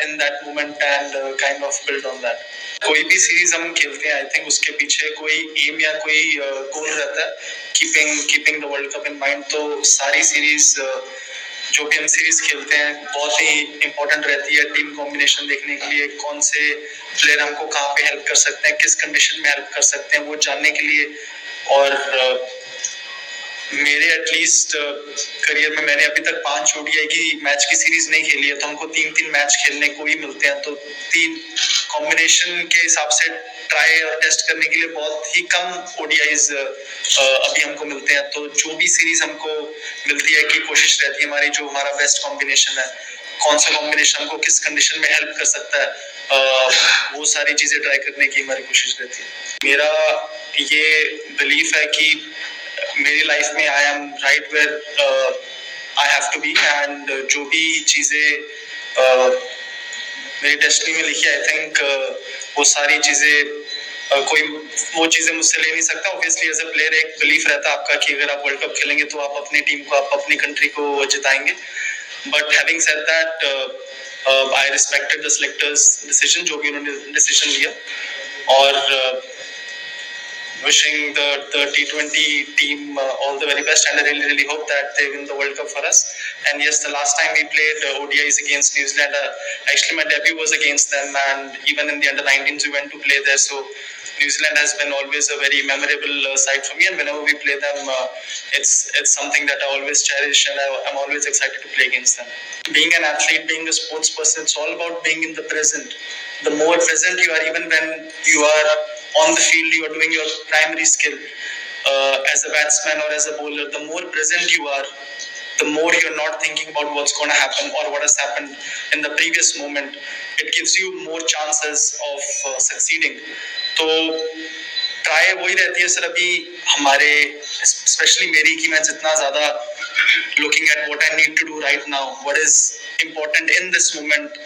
in that moment and kind of build on that. कोई भी series हम खेलते हैं, आई थिंक उसके पीछे कोई एम या कोई गोल रहता है, keeping the world cup in mind. तो सारी सीरीज जो भी हम सीरीज खेलते हैं बहुत ही इम्पोर्टेंट रहती है टीम कॉम्बिनेशन देखने के लिए, कौन से प्लेयर हमको कहाँ पे हेल्प कर सकते हैं, किस कंडीशन में हेल्प कर सकते हैं वो जानने के लिए. और मेरे एटलीस्ट करियर में मैंने अभी तक 5 ओडीआई की मैच की सीरीज नहीं खेली है, तो हमको 3-3 मैच खेलने को ही मिलते हैं. तो 3 कॉम्बिनेशन के हिसाब से ट्राई और टेस्ट करने के लिए बहुत ही कम ओडीआईज अभी हमको मिलते हैं. तो जो भी सीरीज हमको मिलती है कि कोशिश रहती है हमारी, जो हमारा बेस्ट कॉम्बिनेशन है, कौन सा कॉम्बिनेशन हमको किस कंडीशन में हेल्प कर सकता है, वो सारी चीजें ट्राई करने की हमारी कोशिश रहती है. मेरा ये बिलीफ है कि मेरी लाइफ में I am right where I have to be, and जो भी चीजें मेरी डेस्टिनी में लिखी है, आई थिंक वो सारी चीजें कोई वो चीजें मुझसे ले नहीं सकता. ऑब्वियसली एज अ प्लेयर एक बिलीफ रहता है आपका कि अगर आप वर्ल्ड कप खेलेंगे तो आप अपनी टीम को, आप अपनी कंट्री को जिताएंगे. But having said that, I respected the selectors decision, जो भी उन्होंने डिसीजन लिया. और wishing the T20 team all the very best, and I really hope that they win the World Cup for us. And yes, the last time we played ODIs against New Zealand, actually my debut was against them, and even in the under-19s we went to play there. So New Zealand has been always a very memorable side for me, and whenever we play them, it's something that I always cherish, and I'm always excited to play against them. Being an athlete, being a sports person, it's all about being in the present. The more present you are, even when you are on the field, you are doing your primary skill as a batsman or as a bowler, the more present you are, the more you're not thinking about what's going to happen or what has happened in the previous moment. It gives you more chances of succeeding. तो try वही रहती है sir अभी हमारे, specially मेरी, कि मैं जितना ज़्यादा looking at what I need to do right now, what is important in this moment,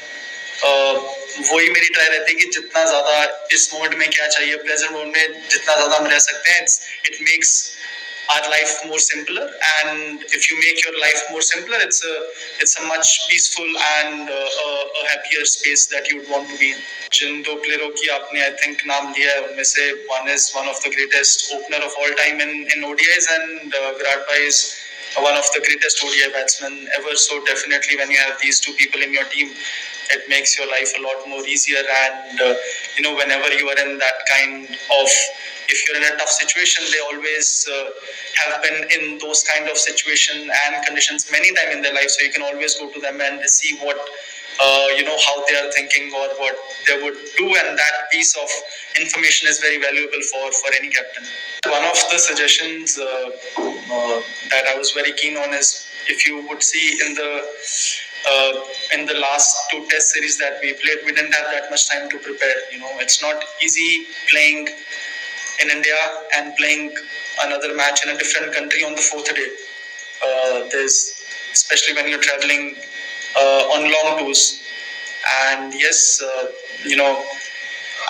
वही मेरी ट्राई रहती है कि जितना ज्यादा इस मोमेंट में क्या चाहिए, प्रेजेंट मोमेंट में जितना ज्यादा हम रह सकते हैं, it makes our life more simpler. And if you make your life more simpler, it's a much peaceful and a happier space that you would want to be in. जिन 2 प्लेयरों की आपने I think नाम लिया है, उनमें से one is one of the greatest opener of all time in ODIs, and Virat Bhai is one of the greatest ODI batsmen ever. So definitely when you have these 2 people in your team, it makes your life a lot more easier. And whenever you are in that kind of, if you're in a tough situation, they always have been in those kind of situation and conditions many times in their life, so you can always go to them and see what how they are thinking or what they would do, and that piece of information is very valuable for any captain. One of the suggestions that I was very keen on is, if you would see in the last 2 test series that we played, we didn't have that much time to prepare. It's not easy playing in India and playing another match in a different country on the 4th day. There's, especially when you're traveling on long tours. And yes,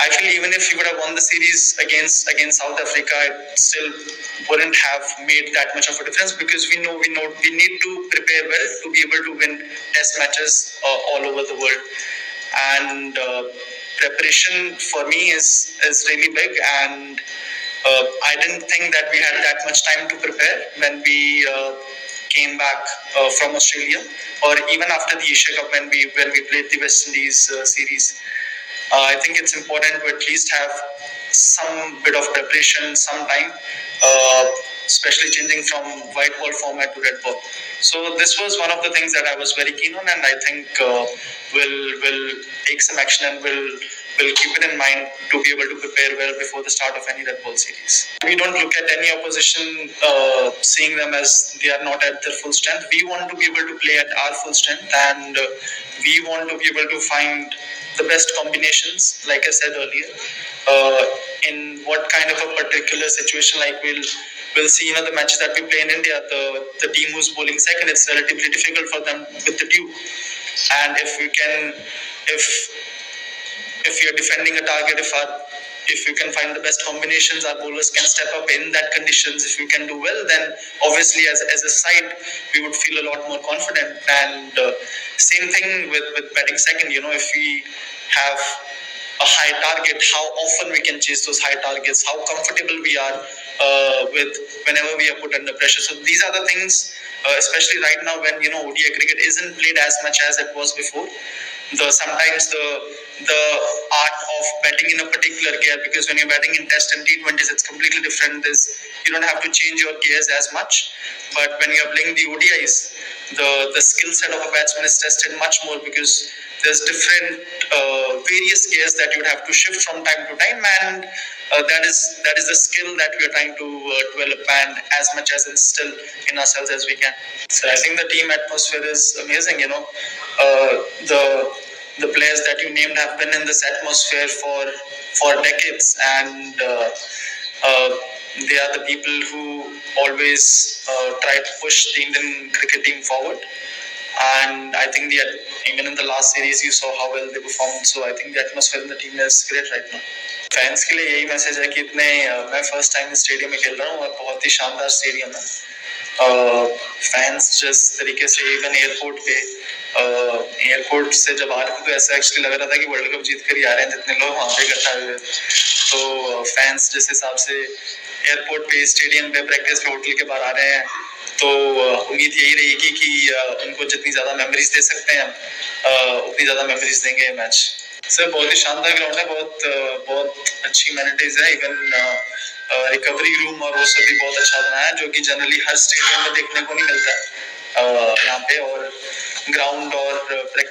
I feel even if you would have won the series against South Africa, it still wouldn't have made that much of a difference, because we know we need to prepare well to be able to win test matches all over the world. And preparation for me is really big, and I didn't think that we had that much time to prepare when we came back from Australia, or even after the Asia Cup when we played the West Indies series. I think it's important to at least have some bit of preparation, some time, especially changing from white ball format to red ball. So this was one of the things that I was very keen on, and I think will take some action and will keep it in mind to be able to prepare well before the start of any red ball series. We don't look at any opposition seeing them as they are not at their full strength. We want to be able to play at our full strength, and we want to be able to find the best combinations, like I said earlier, in what kind of a particular situation. Like we'll see, the matches that we play in India, the team who's bowling second, it's relatively difficult for them with the dew. And if you're defending a target, if you can find the best combinations, our bowlers can step up in that conditions. If you can do well, then obviously as a side we would feel a lot more confident. And same thing with batting second. If we have a high target, how often we can chase those high targets, how comfortable we are with whenever we are put under pressure. So these are the things, especially right now when ODI cricket isn't played as much as it was before. Sometimes the art of batting in a particular gear, because when you're batting in Test and T20s, it's completely different. You don't have to change your gears as much, but when you're playing the ODIs, the skill set of a batsman is tested much more, because there's different various gears that you'd have to shift from time to time, and that is the skill that we are trying to develop and as much as instill in ourselves as we can. So I think the team atmosphere is amazing. The players that you named have been in this atmosphere for decades, and uh, they are the people who always try to push the Indian cricket team forward. And I think even in the last series you saw how well they performed. So I think the atmosphere in the team is great right now. Fans के लिए यही message है कि मैं first time इस stadium में खेल रहा हूँ और बहुत ही शानदार स्टेडियम है. फैंस जिस तरीके से इवन एयरपोर्ट से जब आ रहे थे तो ऐसा एक्चुअली लग रहा था कि वर्ल्ड कप जीत कर ही आ रहे हैं, जितने लोग वहाँ पे इकट्ठा हुए. तो फैंस जिस हिसाब से एयरपोर्ट पे, स्टेडियम पे, प्रैक्टिस पे, होटल के बाहर आ रहे हैं, तो उम्मीद यही रहेगी कि उनको जितनी ज़्यादा मेमोरीज दे सकते हैं उतनी ज़्यादा मेमोरीज देंगे मैच. सर बहुत ही शानदार ग्राउंड है, बहुत अच्छी एमिनिटीज है. इवन रिकवरी रूम और वो सब भी बहुत अच्छा बनाया है, जो कि जनरली हर स्टेडियम में देखने को नहीं मिलता है यहाँ पे. और ग्राउंड और